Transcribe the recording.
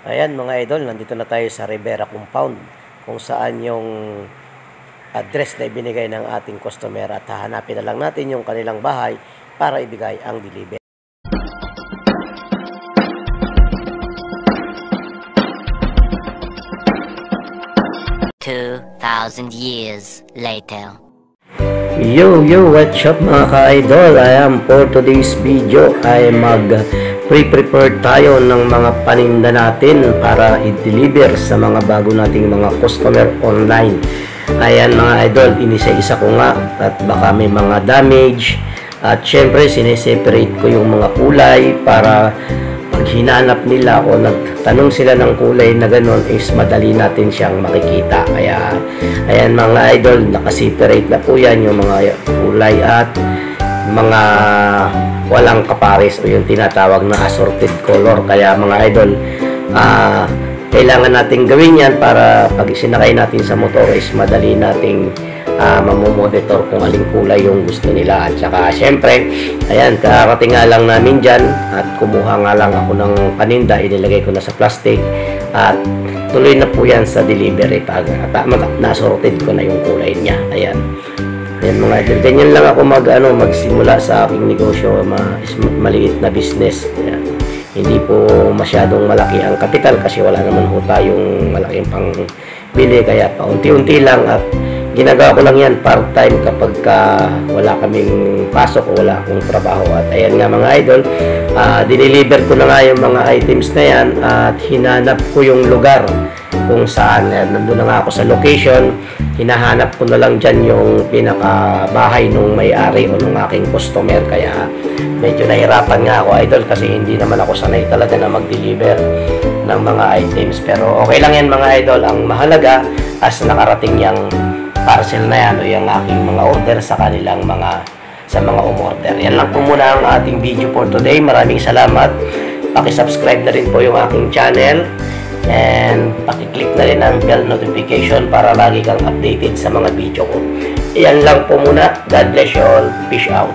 Ayan mga idol, nandito na tayo sa Rivera Compound kung saan yung address na ibinigay ng ating customer at hahanapin na lang natin yung kanilang bahay para ibigay ang delivery. 2,000 years later. Yo, what's up mga ka-idol? For today's video ay prepare tayo ng mga paninda natin para i-deliver sa mga bago nating mga customer online. Ayan mga idol, inisa-isa ko nga at baka may mga damage at syempre sineseparate ko yung mga kulay para pag hinanap nila o nagtanong sila ng kulay na gano'n is madali natin siyang makikita. Kaya ayan mga idol, nakaseparate na po yan yung mga kulay at mga walang kapares o yung tinatawag na assorted color. Kaya mga idol, kailangan natin gawin yan para pag isinakay natin sa motor is madali nating mamomonitor kung aling kulay yung gusto nila. At saka syempre, ayan, karating nga lang namin dyan at kumuha nga lang ako ng paninda, inilagay ko na sa plastic at tuloy na po yan sa delivery pag nasorted ko na yung kulay niya. Ayan mga idol, ganyan lang ako magsimula sa aking negosyo, maliit na business. Ayan. Hindi po masyadong malaki ang kapital kasi wala naman ho tayong malaking pang bili, kaya paunti-unti lang at ginagawa ko lang yan part-time kapag wala kaming pasok o wala akong trabaho. At ayan nga mga idol, dineliver ko na nga yung mga items na yan at hinanap ko yung lugar kung saan. Nandun na nga ako sa location, hinahanap ko na lang dyan yung pinakabahay nung may-ari o nung aking customer. Kaya medyo nahirapan nga ako idol kasi hindi naman ako sanay talaga na mag-deliver ng mga items. Pero okay lang yan mga idol, ang mahalaga as nakarating yung parcel na yan o yung aking mga order sa kanilang mga umorder. Yan lang po muna ang ating video for today. Maraming salamat. Paki-subscribe na rin po yung aking channel and paki-click na rin ang bell notification para lagi kang updated sa mga video ko. Yan lang po muna. God bless you all. Peace out.